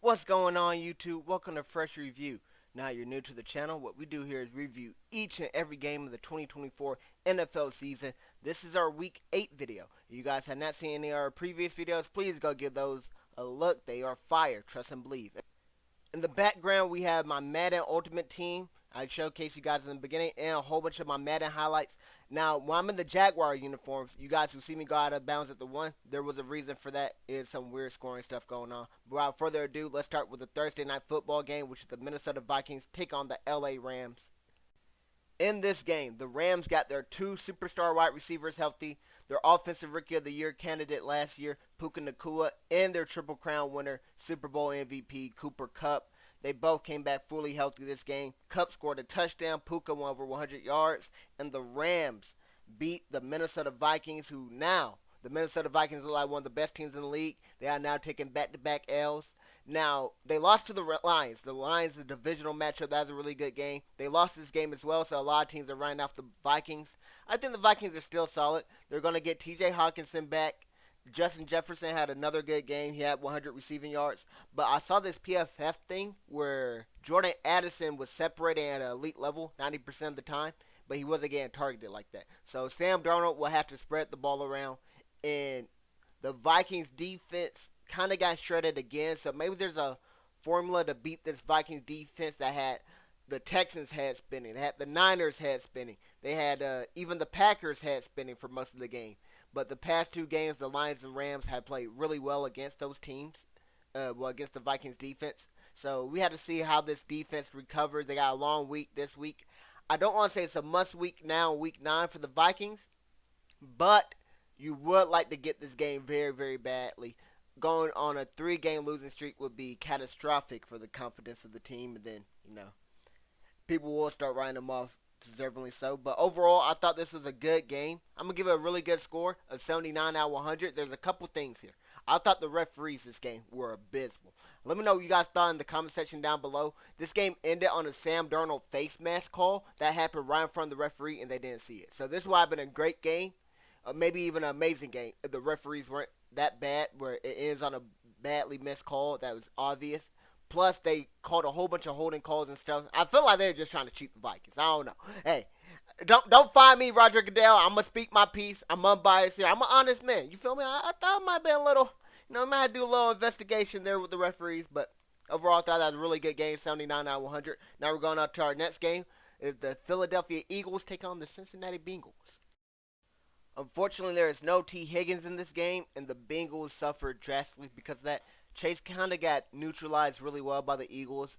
What's going on, YouTube? Welcome to Fresh Review. Now you're new to the channel. What we do here is review each and every game of the 2024 NFL season. This is our Week 8 video. If you guys have not seen any of our previous videos, please go give those a look. They are fire, trust and believe. In the background, we have my Madden Ultimate Team. I showcased you guys in the beginning and a whole bunch of my Madden highlights. Now, when I'm in the Jaguar uniforms, you guys who see me go out of bounds at the one, there was a reason for that. Is some weird scoring stuff going on. But without further ado, let's start with the Thursday night football game, which is the Minnesota Vikings take on the LA Rams. In this game, the Rams got their two superstar wide receivers healthy, their offensive rookie of the year candidate last year, Puka Nacua, and their Triple Crown winner, Super Bowl MVP Cooper Kupp. They both came back fully healthy this game. Kupp scored a touchdown, Puka went over 100 yards, and the Rams beat the Minnesota Vikings, who now, the Minnesota Vikings are like one of the best teams in the league. They are now taking back-to-back L's. Now, they lost to the Lions. The Lions, the divisional matchup, that was a really good game. They lost this game as well, so a lot of teams are running off the Vikings. I think the Vikings are still solid. They're going to get TJ Hawkinson back. Justin Jefferson had another good game. He had 100 receiving yards. But I saw this PFF thing where Jordan Addison was separating at an elite level 90% of the time, but he wasn't getting targeted like that. So Sam Darnold will have to spread the ball around. And the Vikings defense kind of got shredded again. So maybe there's a formula to beat this Vikings defense that had the Texans head spinning. They had the Niners head spinning. They had even the Packers head spinning for most of the game. But the past two games, the Lions and Rams have played really well against those teams, against the Vikings defense. So we had to see how this defense recovers. They got a long week this week. I don't want to say it's a must week now, week 9 for the Vikings, but you would like to get this game very, very badly. Going on a 3-game losing streak would be catastrophic for the confidence of the team, and then, people will start writing them off, deservingly so. But overall, I thought this was a good game. I'm going to give it a really good score of 79 out of 100. There's a couple things here. I thought the referees this game were abysmal. Let me know what you guys thought in the comment section down below. This game ended on a Sam Darnold face mask call that happened right in front of the referee, and they didn't see it. So this would have been a great game, maybe even an amazing game if the referees weren't that bad, where it ends on a badly missed call that was obvious. Plus, they called a whole bunch of holding calls and stuff. I feel like they're just trying to cheat the Vikings. I don't know. Hey, don't find me, Roger Goodell. I'm gonna speak my piece. I'm unbiased here. I'm an honest man. You feel me? I thought it might have been a little, I might have to do a little investigation there with the referees. But overall, I thought that was a really good game, 79 out of 100. Now we're going on to our next game. Is the Philadelphia Eagles take on the Cincinnati Bengals. Unfortunately, there is no T. Higgins in this game, and the Bengals suffered drastically because of that. Chase kind of got neutralized really well by the Eagles.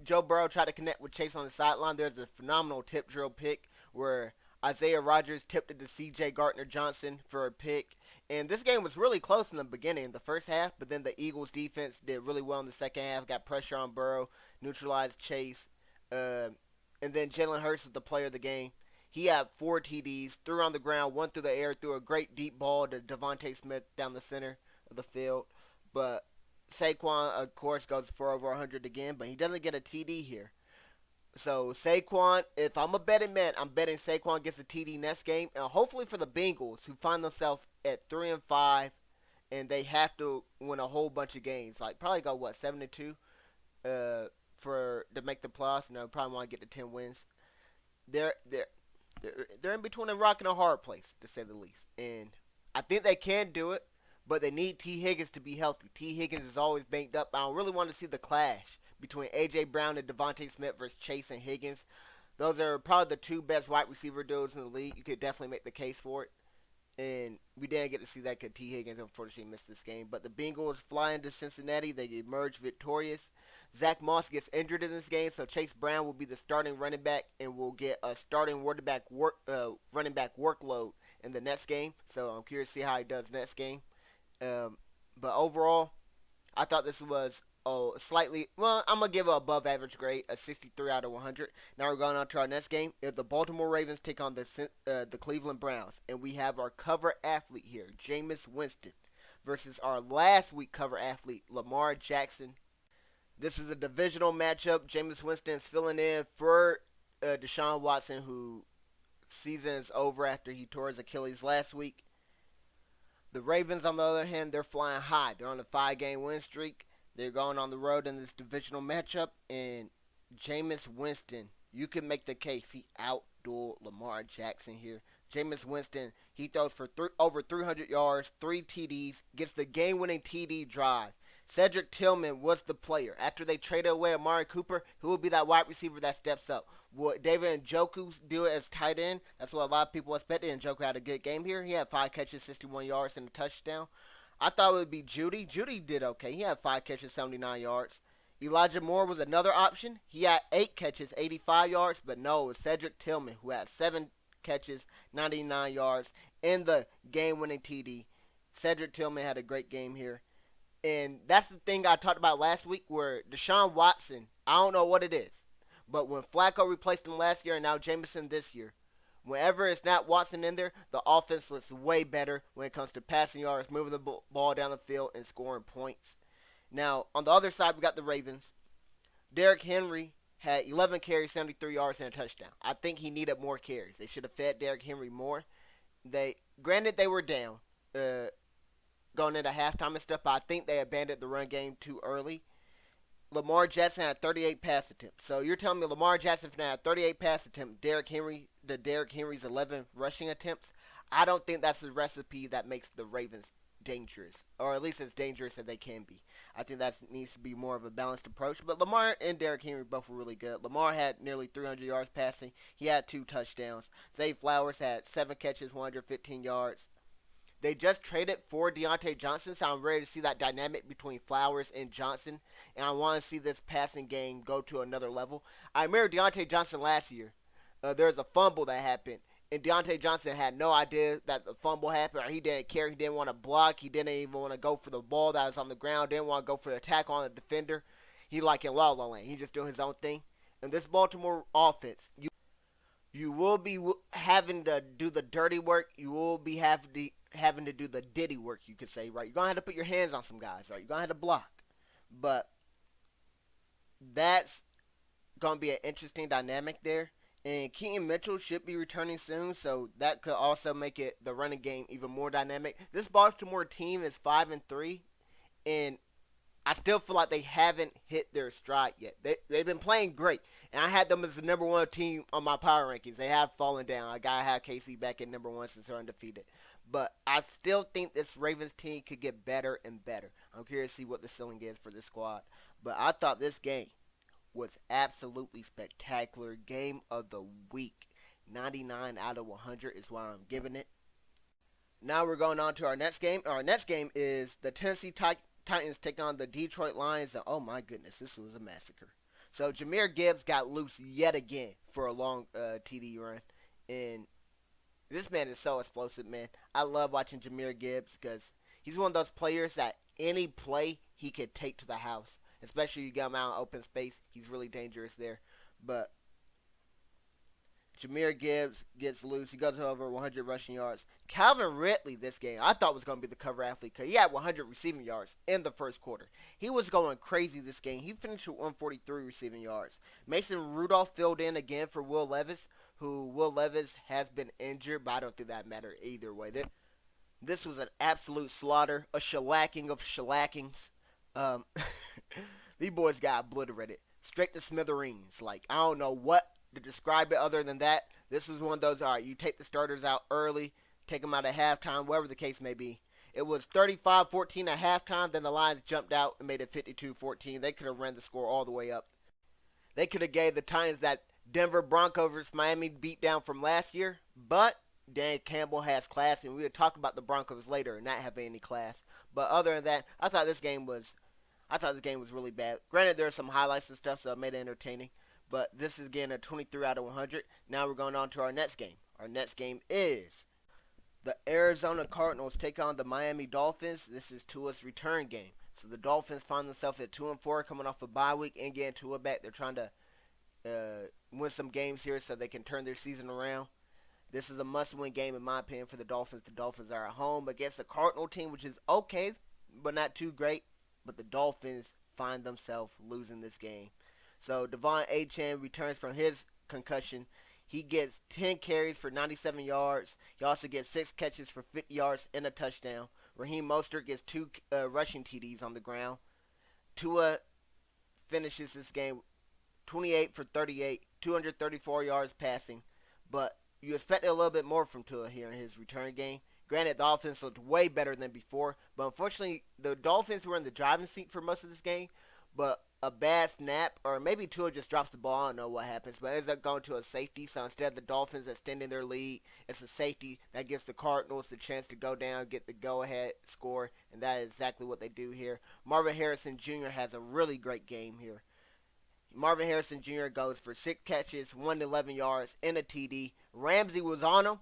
Joe Burrow tried to connect with Chase on the sideline. There's a phenomenal tip drill pick where Isaiah Rodgers tipped it to C.J. Gardner-Johnson for a pick. And this game was really close in the beginning, in the first half, but then the Eagles defense did really well in the second half, got pressure on Burrow, neutralized Chase. And then Jalen Hurts was the player of the game. He had 4 TDs, threw on the ground, one through the air, threw a great deep ball to Devontae Smith down the center of the field. But Saquon, of course, goes for over 100 again, but he doesn't get a TD here. So Saquon, if I'm a betting man, I'm betting Saquon gets a TD next game, and hopefully for the Bengals, who find themselves at 3-5, and they have to win a whole bunch of games, like probably go 7-2, to make the playoffs. Probably want to get to 10 wins. They're in between a rock and a hard place, to say the least, and I think they can do it. But they need T. Higgins to be healthy. T. Higgins is always banked up. I don't really want to see the clash between A.J. Brown and Devontae Smith versus Chase and Higgins. Those are probably the 2 best wide receiver duos in the league. You could definitely make the case for it. And we didn't get to see that because T. Higgins unfortunately missed this game. But the Bengals fly into Cincinnati. They emerge victorious. Zach Moss gets injured in this game, so Chase Brown will be the starting running back and will get a starting running back workload in the next game. So I'm curious to see how he does next game. But overall, I thought this was slightly, I'm going to give it above average grade, a 63 out of 100. Now we're going on to our next game. The Baltimore Ravens take on the Cleveland Browns. And we have our cover athlete here, Jameis Winston, versus our last week cover athlete, Lamar Jackson. This is a divisional matchup. Jameis Winston is filling in for Deshaun Watson, who season is over after he tore his Achilles last week. The Ravens, on the other hand, they're flying high. They're on a 5-game win streak. They're going on the road in this divisional matchup, and Jameis Winston, you can make the case he outdueled Lamar Jackson here. Jameis Winston, he throws for over 300 yards, 3 TDs, gets the game-winning TD drive. Cedric Tillman was the player. After they traded away Amari Cooper, who will be that wide receiver that steps up? Will David Njoku do it as tight end? That's what a lot of people expected. Njoku had a good game here. He had 5 catches, 61 yards, and a touchdown. I thought it would be Judy. Judy did okay. He had 5 catches, 79 yards. Elijah Moore was another option. He had 8 catches, 85 yards, but no, it was Cedric Tillman who had 7 catches, 99 yards, in the game-winning TD. Cedric Tillman had a great game here. And that's the thing I talked about last week where Deshaun Watson, I don't know what it is, but when Flacco replaced him last year and now Jameson this year, whenever it's not Watson in there, the offense looks way better when it comes to passing yards, moving the ball down the field, and scoring points. Now, on the other side, we got the Ravens. Derrick Henry had 11 carries, 73 yards, and a touchdown. I think he needed more carries. They should have fed Derrick Henry more. Granted, they were down going into halftime and stuff, but I think they abandoned the run game too early. Lamar Jackson had 38 pass attempts. So you're telling me Lamar Jackson had 38 pass attempts, Derrick Henry's 11 rushing attempts? I don't think that's the recipe that makes the Ravens dangerous, or at least as dangerous as they can be. I think that needs to be more of a balanced approach. But Lamar and Derrick Henry both were really good. Lamar had nearly 300 yards passing. He had 2 touchdowns. Zay Flowers had 7 catches, 115 yards. They just traded for Deontay Johnson, so I'm ready to see that dynamic between Flowers and Johnson, and I want to see this passing game go to another level. I remember Deontay Johnson last year. There was a fumble that happened, and Deontay Johnson had no idea that the fumble happened, or he didn't care. He didn't want to block. He didn't even want to go for the ball that was on the ground. Didn't want to go for the attack on the defender. He like in La La Land. He just doing his own thing. And this Baltimore offense, you will be having to do the dirty work. You will be having to do the diddy work, you could say, right? You're going to have to put your hands on some guys, right? You're going to have to block. But that's going to be an interesting dynamic there. And Keaton Mitchell should be returning soon, so that could also make it the running game even more dynamic. This Baltimore team is 5-3, and I still feel like they haven't hit their stride yet. They've been playing great, and I had them as the number 1 team on my power rankings. They have fallen down. I gotta have KC back at number 1 since they're undefeated. But I still think this Ravens team could get better and better. I'm curious to see what the ceiling is for this squad. But I thought this game was absolutely spectacular. Game of the week. 99 out of 100 is why I'm giving it. Now we're going on to our next game. Our next game is the Tennessee Titans take on the Detroit Lions. And oh my goodness, this was a massacre. So Jahmyr Gibbs got loose yet again for a long TD run. And this man is so explosive, man. I love watching Jahmyr Gibbs because he's one of those players that any play he could take to the house. Especially you get him out in open space. He's really dangerous there. But Jahmyr Gibbs gets loose. He goes over 100 rushing yards. Calvin Ridley this game, I thought was going to be the cover athlete because he had 100 receiving yards in the first quarter. He was going crazy this game. He finished with 143 receiving yards. Mason Rudolph filled in again for Will Levis, who Will Levis has been injured, but I don't think that mattered either way. This was an absolute slaughter, a shellacking of shellackings. These boys got obliterated. Straight to smithereens. Like, I don't know what to describe it other than that. This was one of those, all right, you take the starters out early, take them out at halftime, whatever the case may be. It was 35-14 at halftime, then the Lions jumped out and made it 52-14. They could have ran the score all the way up. They could have gave the Titans that Denver Broncos versus Miami beatdown from last year, but Dan Campbell has class, and we'll talk about the Broncos later and not having any class. But other than that, I thought this game was really bad. Granted, there are some highlights and stuff, so it made it entertaining. But this is again a 23 out of 100. Now we're going on to our next game. Our next game is the Arizona Cardinals take on the Miami Dolphins. This is Tua's return game. So the Dolphins find themselves at 2-4, coming off a bye week and getting Tua back. They're trying to win some games here so they can turn their season around. This is a must-win game in my opinion for the Dolphins. The Dolphins are at home against a Cardinal team, which is okay, but not too great. But the Dolphins find themselves losing this game. So Devon Achane returns from his concussion. He gets 10 carries for 97 yards. He also gets 6 catches for 50 yards and a touchdown. Raheem Mostert gets 2 rushing TDs on the ground. Tua finishes this game 28 for 38, 234 yards passing, but you expected a little bit more from Tua here in his return game. Granted, the offense looked way better than before, but unfortunately, the Dolphins were in the driving seat for most of this game. But a bad snap, or maybe Tua just drops the ball. I don't know what happens, but it ends up going to a safety. So instead of the Dolphins extending their lead, it's a safety that gives the Cardinals the chance to go down, get the go-ahead score, and that is exactly what they do here. Marvin Harrison Jr. has a really great game here. Marvin Harrison Jr. goes for 6 catches, 111 yards, and a TD. Ramsey was on him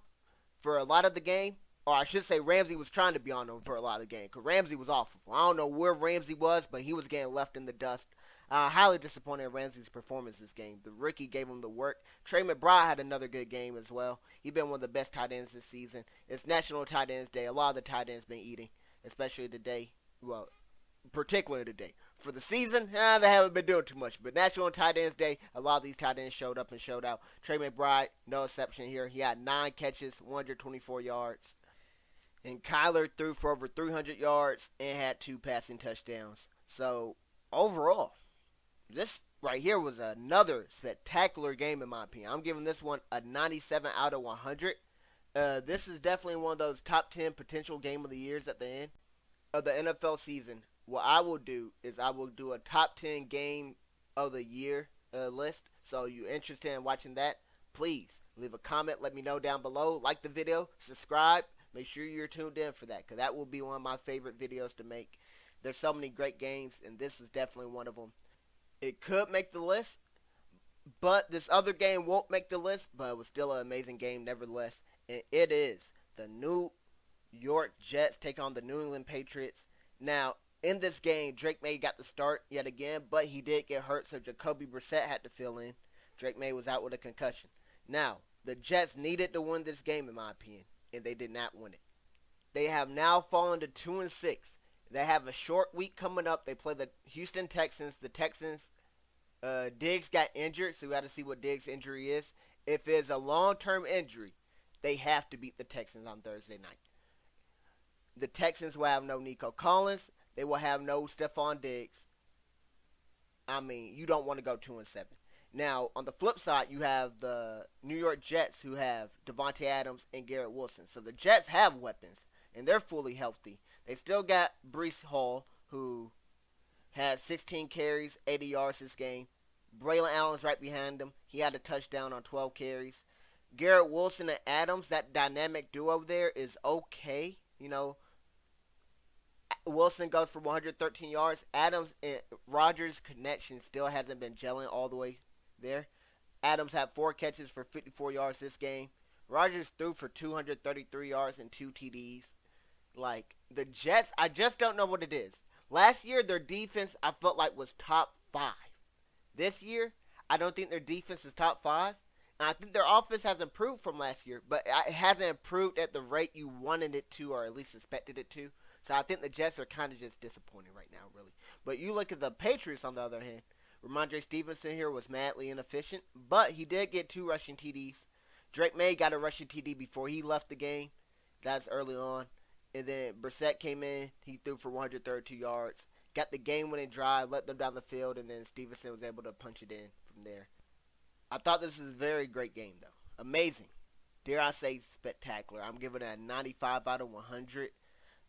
for a lot of the game. Or I should say Ramsey was trying to be on him for a lot of the game. Because Ramsey was awful. I don't know where Ramsey was, but he was getting left in the dust. Highly disappointed in Ramsey's performance this game. The rookie gave him the work. Trey McBride had another good game as well. He's been one of the best tight ends this season. It's National Tight Ends Day. A lot of the tight ends been eating. Especially today. Well, particularly today. For the season, they haven't been doing too much. But National Tight Ends Day, a lot of these tight ends showed up and showed out. Trey McBride, no exception here. He had 9 catches, 124 yards. And Kyler threw for over 300 yards and had 2 passing touchdowns. So, overall, this right here was another spectacular game in my opinion. I'm giving this one a 97 out of 100. This is definitely one of those top 10 potential game of the years at the end of the NFL season. What I will do is I will do a top 10 game of the year list. So, you're interested in watching that? Please leave a comment. Let me know down below. Like the video. Subscribe. Make sure you're tuned in for that, because that will be one of my favorite videos to make. There's so many great games, and this was definitely one of them. It could make the list, but this other game won't make the list, but it was still an amazing game nevertheless. And it is the New York Jets take on the New England Patriots. Now, in this game, Drake May got the start yet again, but he did get hurt, so Jacoby Brissett had to fill in. Drake May was out with a concussion. Now, the Jets needed to win this game, in my opinion. And they did not win it. They have now fallen to 2-6. They have a short week coming up. They play the Houston Texans. The Texans, Diggs got injured, so we got to see what Diggs' injury is. If it's a long-term injury, they have to beat the Texans on Thursday night. The Texans will have no Nico Collins. They will have no Stephon Diggs. I mean, you don't want to go 2-7. Now, on the flip side, you have the New York Jets who have Devontae Adams and Garrett Wilson. So the Jets have weapons, and they're fully healthy. They still got Breece Hall, who had 16 carries, 80 yards this game. Braylon Allen's right behind him. He had a touchdown on 12 carries. Garrett Wilson and Adams, that dynamic duo there is okay. You know, Wilson goes for 113 yards. Adams and Rodgers' connection still hasn't been gelling all the way there. Adams had 4 catches for 54 yards this game. Rodgers threw for 233 yards and 2 TDs. Like, the Jets, I just don't know what it is. Last year, their defense, I felt like, was top 5. This year, I don't think their defense is top 5. And I think their offense has improved from last year, but it hasn't improved at the rate you wanted it to, or at least expected it to. So I think the Jets are kind of just disappointing right now, really. But you look at the Patriots, on the other hand. Ramondre Stevenson here was madly inefficient, but he did get 2 rushing TDs. Drake May got a rushing TD before he left the game. That's early on. And then Brissett came in. He threw for 132 yards. Got the game-winning drive, let them down the field, and then Stevenson was able to punch it in from there. I thought this was a very great game, though. Amazing. Dare I say spectacular. I'm giving it a 95 out of 100.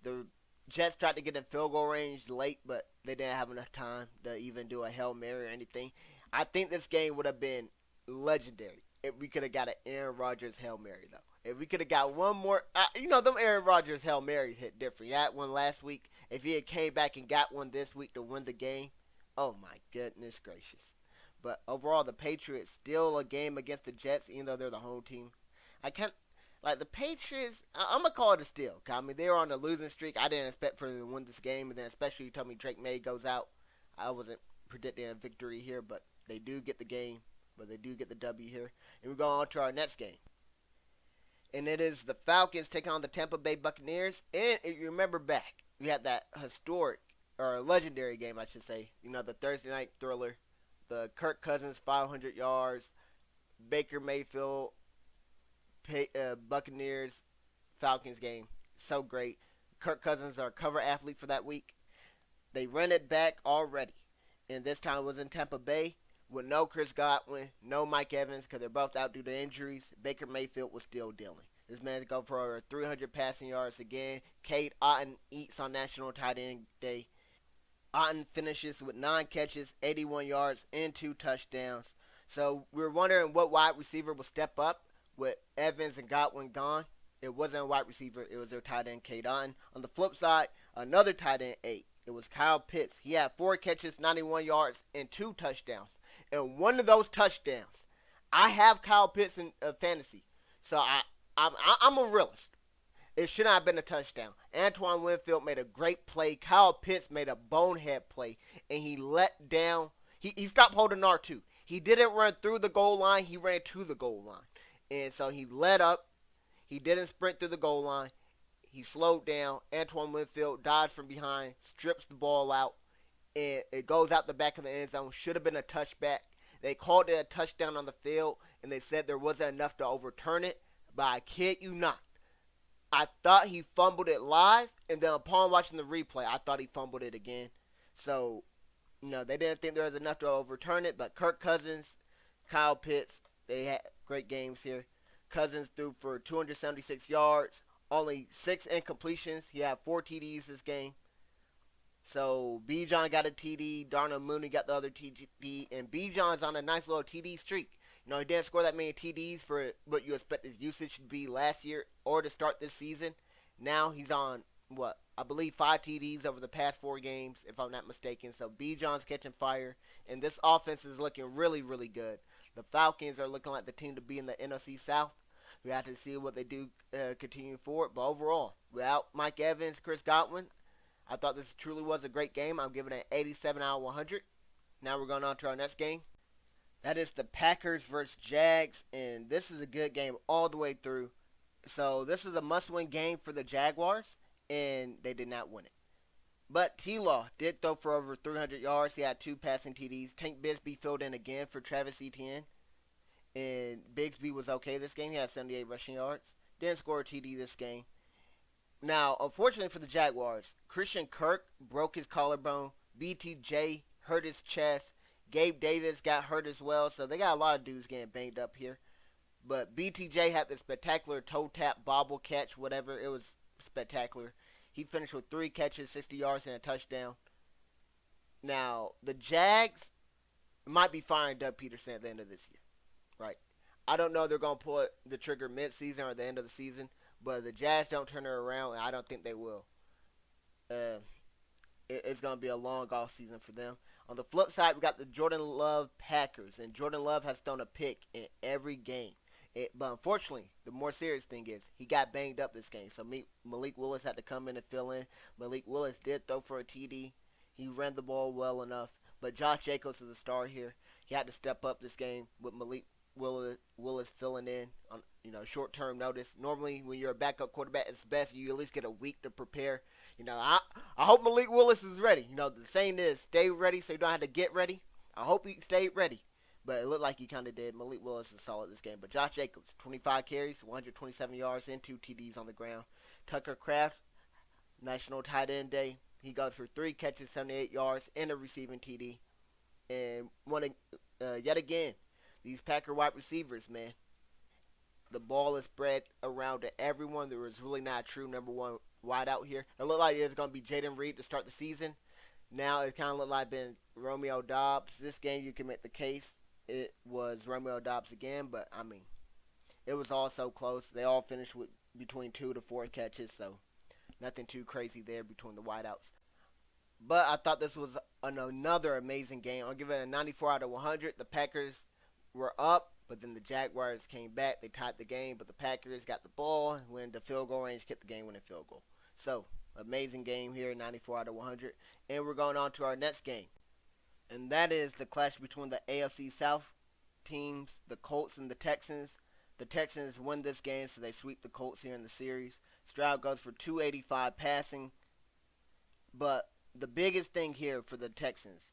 The Jets tried to get in field goal range late, but they didn't have enough time to even do a Hail Mary or anything. I think this game would have been legendary if we could have got an Aaron Rodgers Hail Mary, though. If we could have got one more, them Aaron Rodgers Hail Mary hit different. He had one last week. If he had came back and got one this week to win the game, oh my goodness gracious. But overall, the Patriots still a game against the Jets, even though they're the home team. Like, the Patriots, I'm going to call it a steal. I mean, they were on a losing streak. I didn't expect for them to win this game. And then especially you told me Drake May goes out. I wasn't predicting a victory here, but they do get the game. But they do get the W here. And we go on to our next game. And it is the Falcons taking on the Tampa Bay Buccaneers. And if you remember back, we had that historic, or legendary game, I should say. The Thursday night thriller. The Kirk Cousins 500 yards. Baker Mayfield Buccaneers Falcons game. So great. Kirk Cousins, our cover athlete for that week. They ran it back already, and this time it was in Tampa Bay with no Chris Godwin, no Mike Evans because they're both out due to injuries. Baker Mayfield was still dealing. This man's go for over 300 passing yards again. Cade Otton eats on National Tight End Day. Otton finishes with 9 catches, 81 yards, and 2 touchdowns. So we were wondering what wide receiver will step up with Evans and Godwin gone. It wasn't a wide receiver. It was their tight end, Cade Otton. On the flip side, another tight end ate. It was Kyle Pitts. He had 4 catches, 91 yards, and 2 touchdowns. And one of those touchdowns, I have Kyle Pitts in fantasy. So I'm a realist. It should not have been a touchdown. Antoine Winfield made a great play. Kyle Pitts made a bonehead play. And he let down. He stopped holding R2. He didn't run through the goal line. He ran to the goal line. And so he let up. He didn't sprint through the goal line. He slowed down. Antoine Winfield dodged from behind. Strips the ball out. And it goes out the back of the end zone. Should have been a touchback. They called it a touchdown on the field. And they said there wasn't enough to overturn it. But I kid you not. I thought he fumbled it live, and then upon watching the replay, I thought he fumbled it again. So, they didn't think there was enough to overturn it, but Kirk Cousins, Kyle Pitts, they had great games here. Cousins threw for 276 yards, only 6 incompletions. He had 4 TDs this game. So, Bijan got a TD, Darnell Mooney got the other TD, and Bijan's on a nice little TD streak. He didn't score that many TDs for what you expect his usage to be last year or to start this season. Now he's on, I believe 5 TDs over the past 4 games, if I'm not mistaken. So Bijan's catching fire, and this offense is looking really, really good. The Falcons are looking like the team to be in the NFC South. We have to see what they do continue forward. But overall, without Mike Evans, Chris Godwin, I thought this truly was a great game. I'm giving it an 87 out of 100. Now we're going on to our next game. That is the Packers versus Jags, and this is a good game all the way through. So this is a must-win game for the Jaguars, and they did not win it. But T-Law did throw for over 300 yards. He had 2 passing TDs. Tank Bigsby filled in again for Travis Etienne, and Bigsby was okay this game. He had 78 rushing yards. Didn't score a TD this game. Now, unfortunately for the Jaguars, Christian Kirk broke his collarbone. BTJ hurt his chest. Gabe Davis got hurt as well, so they got a lot of dudes getting banged up here. But BTJ had the spectacular toe tap, bobble catch, whatever. It was spectacular. He finished with 3 catches, 60 yards, and a touchdown. Now, the Jags might be firing Doug Peterson at the end of this year, right? I don't know if they're going to pull the trigger mid-season or at the end of the season, but the Jags don't turn it around, and I don't think they will. It's going to be a long off season for them. On the flip side, we got the Jordan Love Packers, and Jordan Love has thrown a pick in every game. But unfortunately, the more serious thing is he got banged up this game, so Malik Willis had to come in and fill in. Malik Willis did throw for a TD. He ran the ball well enough, but Josh Jacobs is the star here. He had to step up this game with Malik Willis filling in on short-term notice. Normally, when you're a backup quarterback, it's best you at least get a week to prepare. I hope Malik Willis is ready. The saying is, stay ready so you don't have to get ready. I hope he stayed ready. But it looked like he kind of did. Malik Willis is solid this game. But Josh Jacobs, 25 carries, 127 yards, and 2 TDs on the ground. Tucker Kraft, National Tight End Day. He goes for 3 catches, 78 yards, and a receiving TD. And yet again, these Packer wide receivers, man. The ball is spread around to everyone. There was really not a true number 1 wide out here. It looked like it was going to be Jaden Reed to start the season. Now it kind of looked like been Romeo Doubs. This game you can make the case it was Romeo Doubs again, but it was all so close. They all finished with between 2 to 4 catches, so nothing too crazy there between the wideouts. But I thought this was another amazing game. I'll give it a 94 out of 100. The Packers were up, but then the Jaguars came back. They tied the game, but the Packers got the ball, went into field goal range, kicked the game-winning field goal. So, amazing game here, 94 out of 100. And we're going on to our next game. And that is the clash between the AFC South teams, the Colts and the Texans. The Texans win this game, so they sweep the Colts here in the series. Stroud goes for 285 passing. But the biggest thing here for the Texans,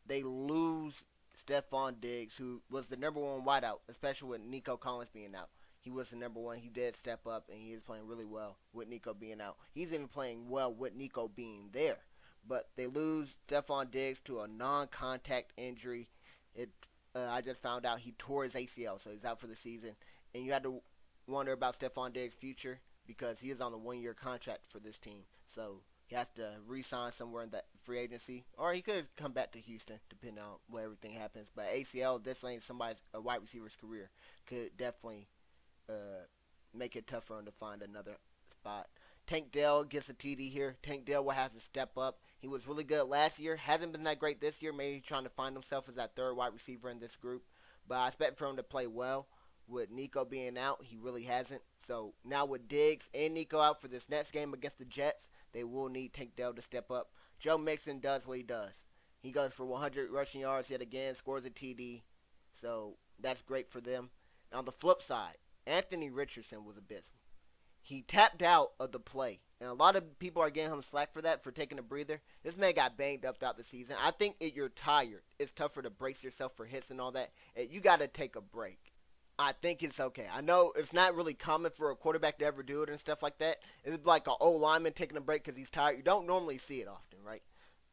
they lose Stephon Diggs, who was the number 1 wideout, especially with Nico Collins being out. He was the number 1. He did step up, and he is playing really well with Nico being out. He's even playing well with Nico being there. but they lose Stephon Diggs to a non-contact injury. It I just found out he tore his ACL, so he's out for the season. And you had to wonder about Stephon Diggs' future because he is on a 1-year contract for this team. So he has to re-sign somewhere in that free agency, or he could come back to Houston, depending on where everything happens. But ACL, this ain't somebody's a wide receiver's career. Could definitely make it tough for him to find another spot. Tank Dell gets a TD here. Tank Dell will have to step up. He was really good last year. Hasn't been that great this year. Maybe trying to find himself as that third wide receiver in this group. But I expect for him to play well. With Nico being out, he really hasn't. So now with Diggs and Nico out for this next game against the Jets, they will need Tank Dell to step up. Joe Mixon does what he does. He goes for 100 rushing yards yet again, scores a TD. So that's great for them. On the flip side, Anthony Richardson was abysmal. He tapped out of the play. And a lot of people are getting him slack for that, for taking a breather. This man got banged up throughout the season. I think if you're tired, it's tougher to brace yourself for hits and all that. And you got to take a break. I think it's okay. I know it's not really common for a quarterback to ever do it and stuff like that. It's like an old lineman taking a break because he's tired. You don't normally see it often, right?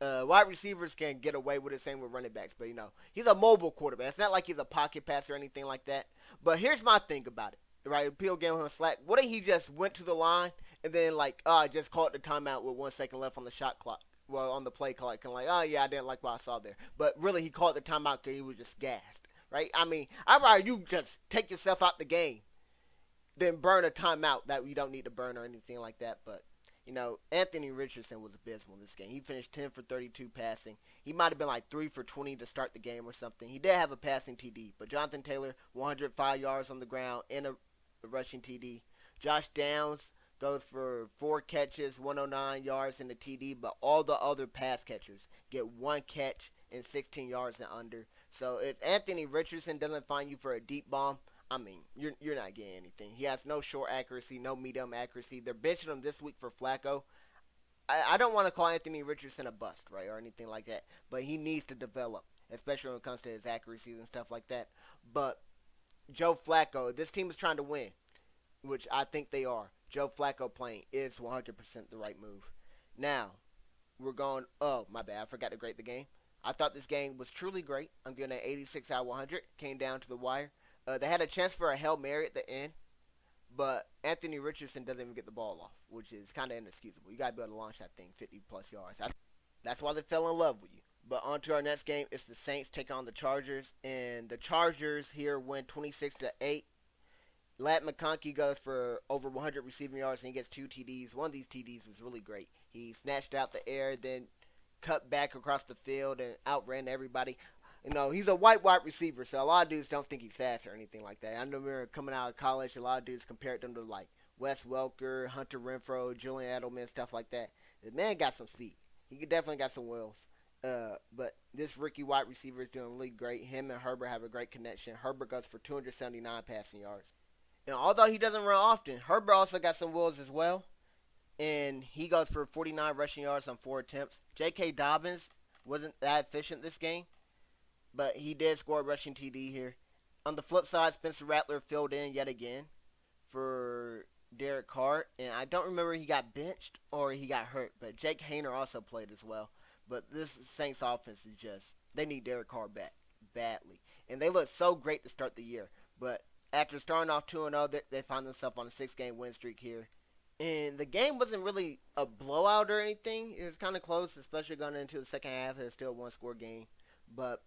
Wide receivers can get away with it, same with running backs. But, he's a mobile quarterback. It's not like he's a pocket passer or anything like that. But here's my thing about it. Right, people gave him slack. What if he just went to the line and then just called the timeout with 1 second left on the shot clock? Well, on the play clock, kind of like, oh yeah, I didn't like what I saw there. But really, he called the timeout because he was just gassed. Right? I mean, I'd rather you just take yourself out the game than burn a timeout that you don't need to burn or anything like that. But Anthony Richardson was abysmal this game. He finished 10 for 32 passing. He might have been like 3 for 20 to start the game or something. He did have a passing TD, but Jonathan Taylor, 105 yards on the ground and a rushing TD. Josh Downs goes for 4 catches, 109 yards in the TD, but all the other pass catchers get 1 catch and 16 yards and under. So if Anthony Richardson doesn't find you for a deep bomb, I mean, you're not getting anything. He has no short accuracy, no medium accuracy. They're benching him this week for Flacco. I don't want to call Anthony Richardson a bust, right, or anything like that, but he needs to develop, especially when it comes to his accuracies and stuff like that. But Joe Flacco, this team is trying to win, which I think they are. Joe Flacco playing is 100% the right move. Now, we're going, oh, my bad, I forgot to grade the game. I thought this game was truly great. I'm giving it 86 out of 100. Came down to the wire. They had a chance for a Hail Mary at the end, but Anthony Richardson doesn't even get the ball off, which is kind of inexcusable. You got to be able to launch that thing 50-plus yards. That's why they fell in love with you. But on to our next game. It's the Saints taking on the Chargers. And the Chargers here win 26-8. Lat McConkey goes for over 100 receiving yards and he gets 2 TDs. One of these TDs was really great. He snatched out the air, then cut back across the field and outran everybody. He's a wide receiver, so a lot of dudes don't think he's fast or anything like that. I remember coming out of college, a lot of dudes compared him to like Wes Welker, Hunter Renfrow, Julian Edelman, stuff like that. The man got some speed. He definitely got some wheels. But this rookie wide receiver is doing really great. Him and Herbert have a great connection. Herbert goes for 279 passing yards. And although he doesn't run often, Herbert also got some wheels as well. And he goes for 49 rushing yards on 4 attempts. J.K. Dobbins wasn't that efficient this game, but he did score a rushing TD here. On the flip side, Spencer Rattler filled in yet again for Derek Carr. And I don't remember he got benched or he got hurt, but Jake Hayner also played as well. But this Saints offense is just, they need Derek Carr back badly. And they look so great to start the year. But after starting off 2-0, they find themselves on a 6-game win streak here. And the game wasn't really a blowout or anything. It was kind of close, especially going into the second half. It's still a one-score game. But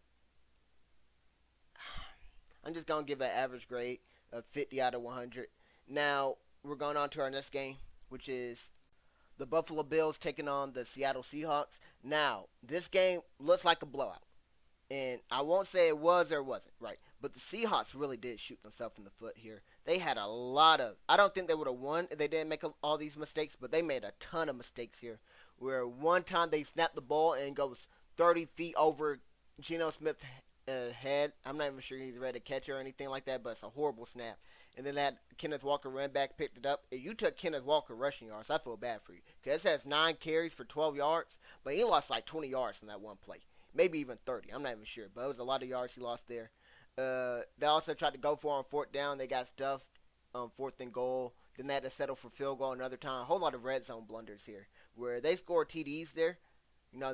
I'm just going to give an average grade of 50 out of 100. Now, we're going on to our next game, which is the Buffalo Bills taking on the Seattle Seahawks. Now, this game looks like a blowout. And I won't say it was or wasn't, right? But the Seahawks really did shoot themselves in the foot here. They had a lot of, I don't think they would have won if they didn't make all these mistakes, but they made a ton of mistakes here. Where one time they snapped the ball and goes 30 feet over Geno Smith's head. I'm not even sure he's ready to catch it or anything like that, but it's a horrible snap. And then that Kenneth Walker ran back, picked it up. If you took Kenneth Walker rushing yards, I feel bad for you. Because it has 9 carries for 12 yards, but he lost like 20 yards in that one play. Maybe even 30. I'm not even sure, but it was a lot of yards he lost there. They also tried to go for on 4th down. They got stuffed on 4th and goal. Then they had to settle for field goal another time. A whole lot of red zone blunders here where they scored TDs there.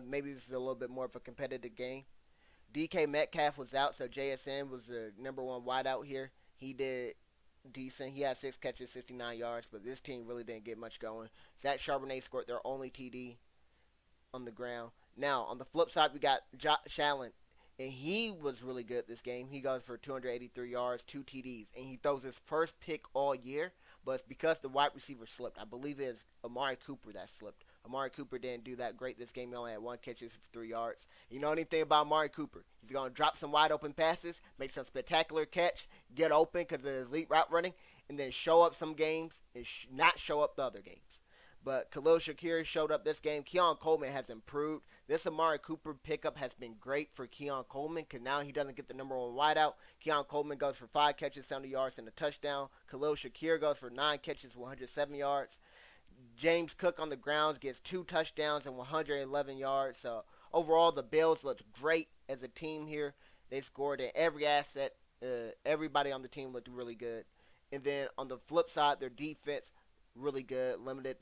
Maybe this is a little bit more of a competitive game. DK Metcalf was out, so JSN was the number one wideout here. He did decent. He had 6 catches, 69 yards, but this team really didn't get much going. Zach Charbonnet scored their only TD on the ground. Now, on the flip side, we got Josh Allen, and he was really good this game. He goes for 283 yards, 2 TDs, and he throws his first pick all year, but it's because the wide receiver slipped. I believe it is Amari Cooper that slipped. Amari Cooper didn't do that great this game. He only had 1 catch for 3 yards. You know anything about Amari Cooper? He's going to drop some wide open passes, make some spectacular catch, get open because of his elite route running, and then show up some games and not show up the other games. But Khalil Shakir showed up this game. Keon Coleman has improved. This Amari Cooper pickup has been great for Keon Coleman because now he doesn't get the number one wideout. Keon Coleman goes for 5 catches, 70 yards, and a touchdown. Khalil Shakir goes for 9 catches, 107 yards. James Cook on the grounds gets 2 touchdowns and 111 yards. So overall, the Bills looked great as a team here. They scored in every asset. Everybody on the team looked really good. And then on the flip side, their defense really good. Limited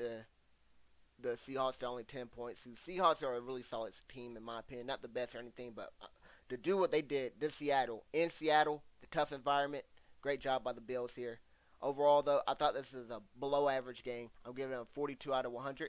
the Seahawks to only 10 points. The Seahawks are a really solid team in my opinion. Not the best or anything, but to do what they did in Seattle, the tough environment, great job by the Bills here. Overall, though, I thought this is a below-average game. I'm giving it a 42 out of 100.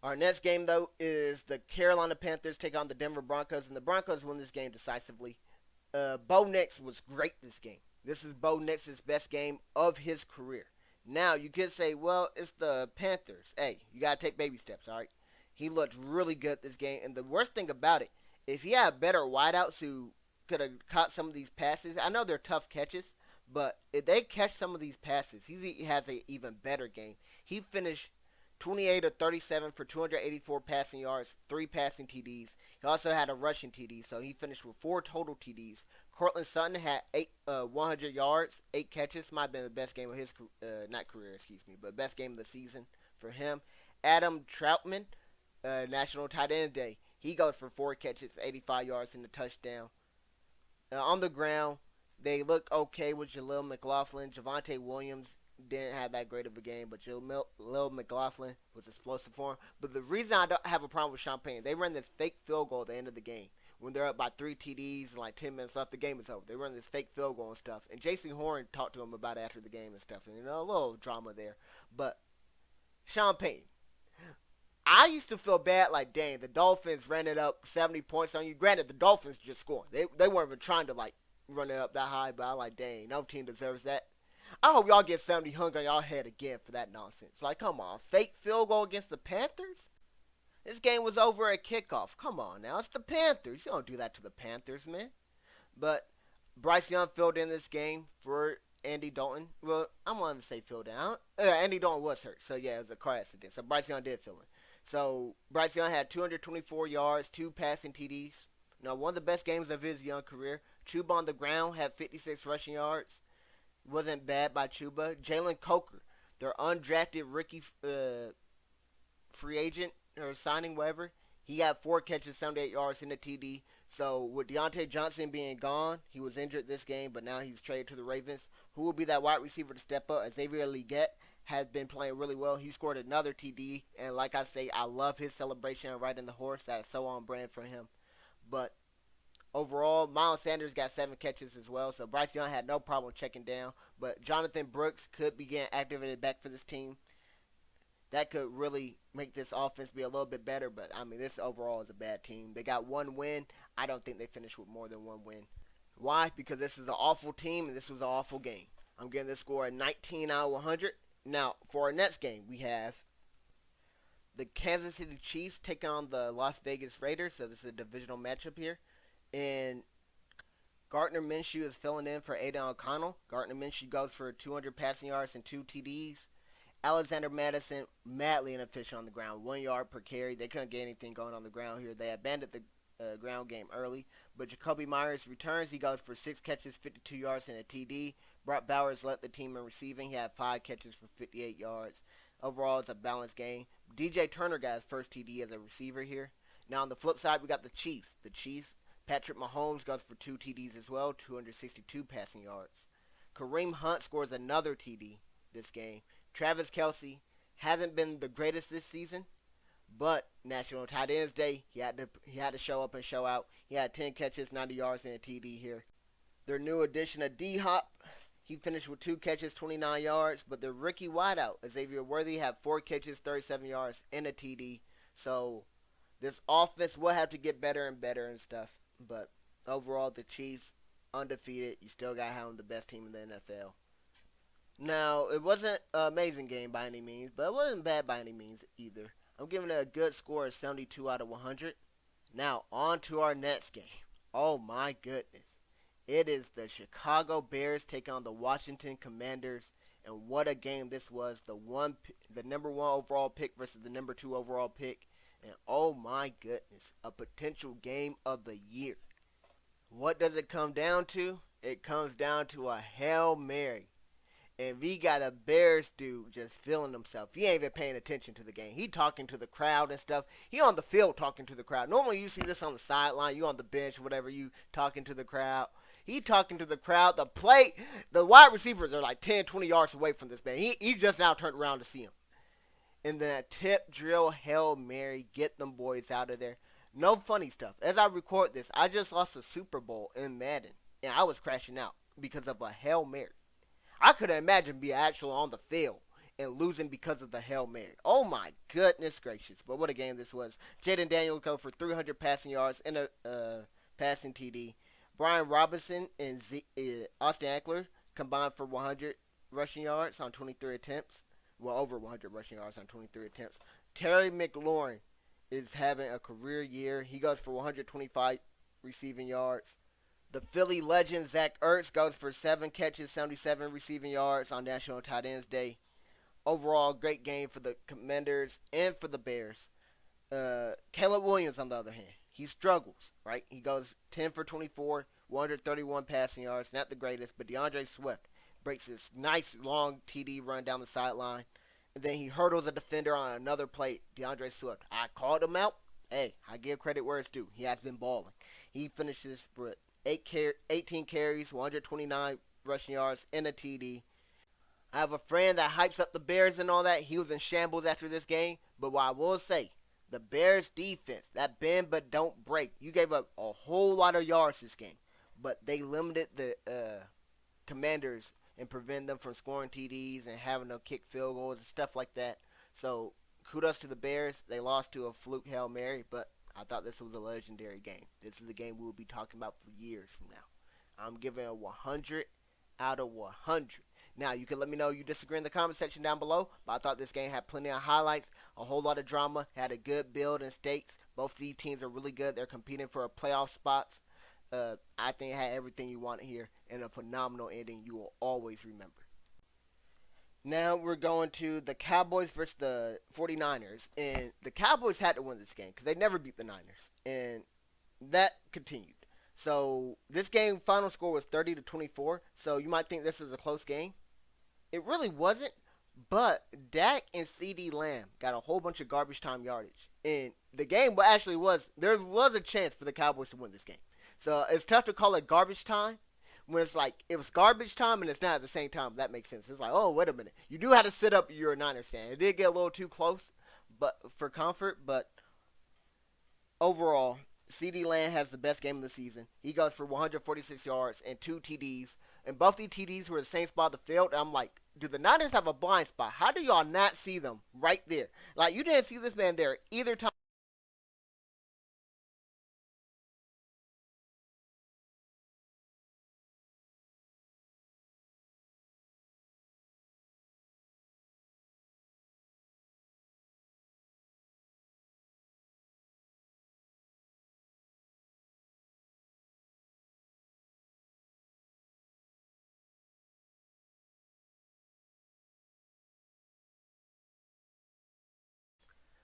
Our next game, though, is the Carolina Panthers take on the Denver Broncos, and the Broncos win this game decisively. Bo Nix was great this game. This is Bo Nix's best game of his career. Now, you could say, well, it's the Panthers. Hey, you got to take baby steps, all right? He looked really good this game, and the worst thing about it, if he had better wideouts who could have caught some of these passes, I know they're tough catches, but if they catch some of these passes, he has an even better game. He finished 28 of 37 for 284 passing yards, 3 passing TDs. He also had a rushing TD, so he finished with 4 total TDs. Cortland Sutton had 100 yards, 8 catches. Might have been the best game of his not career, excuse me, but best game of the season for him. Adam Troutman, National Tight End Day. He goes for 4 catches, 85 yards, and a touchdown. On the ground, they look okay with Jaleel McLaughlin. Javonte Williams didn't have that great of a game, but Jaleel McLaughlin was explosive for him. But the reason I don't have a problem with Champagne, they ran this fake field goal at the end of the game. When they're up by 3 TDs and like 10 minutes left, the game is over. They run this fake field goal and stuff. And Jason Horn talked to him about it after the game and stuff. And, a little drama there. But Champagne, I used to feel bad, like, dang, the Dolphins ran it up 70 points on you. Granted, the Dolphins just scored. They weren't even trying to, like, run it up that high, but I like, dang, no team deserves that. I hope y'all get 70 hung on y'all head again for that nonsense. Like, come on, fake field goal against the Panthers? This game was over at kickoff. Come on now, it's the Panthers. You don't do that to the Panthers, man. But Bryce Young filled in this game for Andy Dalton. Well, I'm going to say filled in. Andy Dalton was hurt, so yeah, it was a car accident. So Bryce Young did fill in. So Bryce Young had 224 yards, 2 passing TDs. One of the best games of his young career. Chuba on the ground had 56 rushing yards. Wasn't bad by Chuba. Jalen Coker, their undrafted rookie free agent or signing, whatever. He had 4 catches, 78 yards in the TD. So with Deontay Johnson being gone, he was injured this game, but now he's traded to the Ravens. Who will be that wide receiver to step up? Xavier Legette has been playing really well. He scored another TD, and like I say, I love his celebration riding the horse. That's so on brand for him. But overall, Miles Sanders got 7 catches as well, so Bryce Young had no problem checking down. But Jonathan Brooks could be getting activated back for this team. That could really make this offense be a little bit better, but I mean, this overall is a bad team. They got 1 win. I don't think they finished with more than 1 win. Why? Because this is an awful team, and this was an awful game. I'm giving this score a 19 out of 100. Now, for our next game, we have the Kansas City Chiefs taking on the Las Vegas Raiders, so this is a divisional matchup here. And Gardner Minshew is filling in for Aiden O'Connell. Gardner Minshew goes for 200 passing yards and 2 TDs. Alexander Madison, madly inefficient on the ground, 1 yard per carry. They couldn't get anything going on the ground here. They abandoned the ground game early. But Jacoby Myers returns. He goes for 6 catches, 52 yards, and a TD. Brock Bowers led the team in receiving. He had 5 catches for 58 yards. Overall, it's a balanced game. DJ Turner got his first TD as a receiver here. Now, on the flip side, we got the Chiefs. Patrick Mahomes goes for 2 TDs as well, 262 passing yards. Kareem Hunt scores another TD this game. Travis Kelce hasn't been the greatest this season, but National Tight Ends Day, he had to show up and show out. He had 10 catches, 90 yards, and a TD here. Their new addition of D-Hop, he finished with 2 catches, 29 yards, but the rookie wideout, Xavier Worthy, had 4 catches, 37 yards, and a TD. So this offense will have to get better and better and stuff. But overall, the Chiefs, undefeated. You still got to have them the best team in the NFL. Now, it wasn't an amazing game by any means, but it wasn't bad by any means either. I'm giving it a good score of 72 out of 100. Now, on to our next game. Oh my goodness. It is the Chicago Bears taking on the Washington Commanders. And what a game this was. The number 1 overall pick versus the number 2 overall pick. And oh my goodness, a potential game of the year. What does it come down to? It comes down to a Hail Mary. And we got a Bears dude just feeling himself. He ain't even paying attention to the game. He talking to the crowd and stuff. He on the field talking to the crowd. Normally you see this on the sideline. You on the bench, whatever, you talking to the crowd. He talking to the crowd. The wide receivers are like 10, 20 yards away from this man. He just now turned around to see him. And then a tip drill Hail Mary. Get them boys out of there. No funny stuff. As I record this, I just lost a Super Bowl in Madden. And I was crashing out because of a Hail Mary. I couldn't imagine being actually on the field and losing because of the Hail Mary. Oh my goodness gracious. But what a game this was. Jaden Daniels go for 300 passing yards and a passing TD. Brian Robinson and Austin Eckler combined for 100 rushing yards on 23 attempts. Well, over 100 rushing yards on 23 attempts. Terry McLaurin is having a career year. He goes for 125 receiving yards. The Philly legend Zach Ertz goes for 7 catches, 77 receiving yards on National Tight Ends Day. Overall, great game for the Commanders and for the Bears. Caleb Williams, on the other hand, he struggles, right? He goes 10 for 24, 131 passing yards. Not the greatest, but DeAndre Swift breaks this nice long TD run down the sideline. And then he hurdles a defender on another play. DeAndre Swift, I called him out. Hey, I give credit where it's due. He has been balling. He finishes with 18 carries, 129 rushing yards, and a TD. I have a friend that hypes up the Bears and all that. He was in shambles after this game. But what I will say, the Bears defense, that bend but don't break. You gave up a whole lot of yards this game. But they limited the Commanders and prevented them from scoring TDs and having to kick field goals and stuff like that. So kudos to the Bears. They lost to a fluke Hail Mary, but I thought this was a legendary game. This is a game we will be talking about for years from now. I'm giving it 100 out of 100. Now, you can let me know you disagree in the comment section down below, but I thought this game had plenty of highlights, a whole lot of drama, had a good build and stakes. Both of these teams are really good. They're competing for a playoff spots. I think it had everything you wanted here, and a phenomenal ending you will always remember. Now we're going to the Cowboys versus the 49ers. And the Cowboys had to win this game because they never beat the Niners. And that continued. So this game final score was 30-24. So you might think this is a close game. It really wasn't. But Dak and CD Lamb got a whole bunch of garbage time yardage. And the game actually was, there was a chance for the Cowboys to win this game. So it's tough to call it garbage time when it's like, it was garbage time and it's not at the same time. That makes sense. It's like, oh, wait a minute. You do have to sit up, you're a Niners fan. It did get a little too close but for comfort, but overall, CD Lamb has the best game of the season. He goes for 146 yards and 2 TDs. And both these TDs were the same spot of the field. And I'm like, do the Niners have a blind spot? How do y'all not see them right there? Like, you didn't see this man there either time.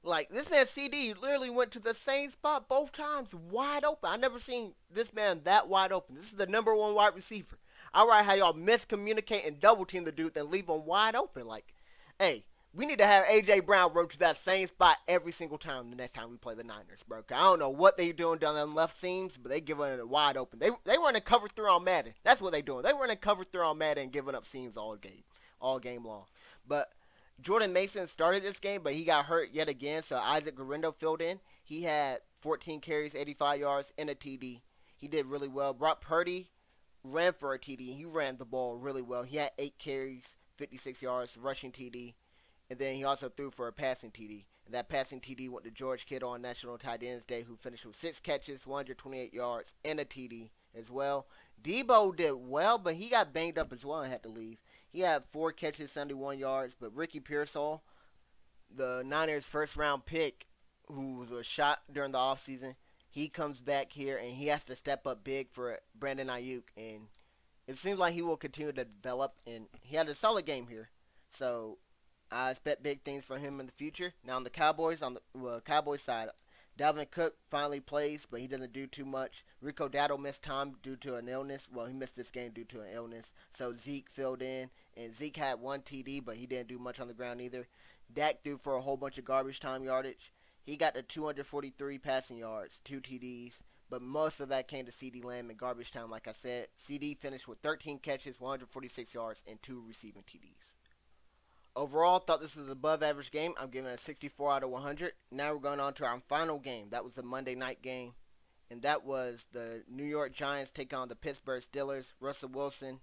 Like, this man CD literally went to the same spot both times, wide open. I never seen this man that wide open. This is the number one wide receiver. All right, how y'all miscommunicate and double team the dude, then leave him wide open. Like, hey, we need to have AJ Brown run to that same spot every single time the next time we play the Niners, bro. I don't know what they doing down them left seams, but they giving it wide open. They running cover through on Madden. That's what they doing. They running cover through on Madden and giving up seams all game long. But Jordan Mason started this game, but he got hurt yet again, so Isaac Guerrero filled in. He had 14 carries, 85 yards, and a TD. He did really well. Brock Purdy ran for a TD. He ran the ball really well. He had 8 carries, 56 yards, rushing TD, and then he also threw for a passing TD. And that passing TD went to George Kittle on National Tight Ends Day, who finished with 6 catches, 128 yards, and a TD as well. Debo did well, but he got banged up as well and had to leave. He had 4 catches, 71 yards, but Ricky Pearsall, the Niners' first-round pick, who was a shot during the offseason, he comes back here, and he has to step up big for Brandon Ayuk, and it seems like he will continue to develop, and he had a solid game here. So I expect big things from him in the future. Now on the Cowboys, on the Cowboys side, Dalvin Cook finally plays, but he doesn't do too much. Rico Dowdle missed time due to an illness. Well, he missed this game due to an illness. So Zeke filled in, and Zeke had 1 TD, but he didn't do much on the ground either. Dak threw for a whole bunch of garbage time yardage. He got to 243 passing yards, 2 TDs, but most of that came to CD Lamb in garbage time, like I said. CD finished with 13 catches, 146 yards, and 2 receiving TDs. Overall, thought this was an above average game. I'm giving it a 64 out of 100. Now we're going on to our final game. That was the Monday night game. And that was the New York Giants take on the Pittsburgh Steelers. Russell Wilson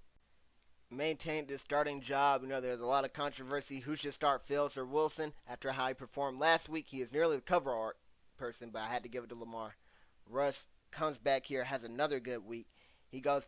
maintained his starting job. You know, there's a lot of controversy. Who should start, Fields or Wilson? After how he performed last week, he is nearly the cover art person, but I had to give it to Lamar. Russ comes back here, has another good week. He goes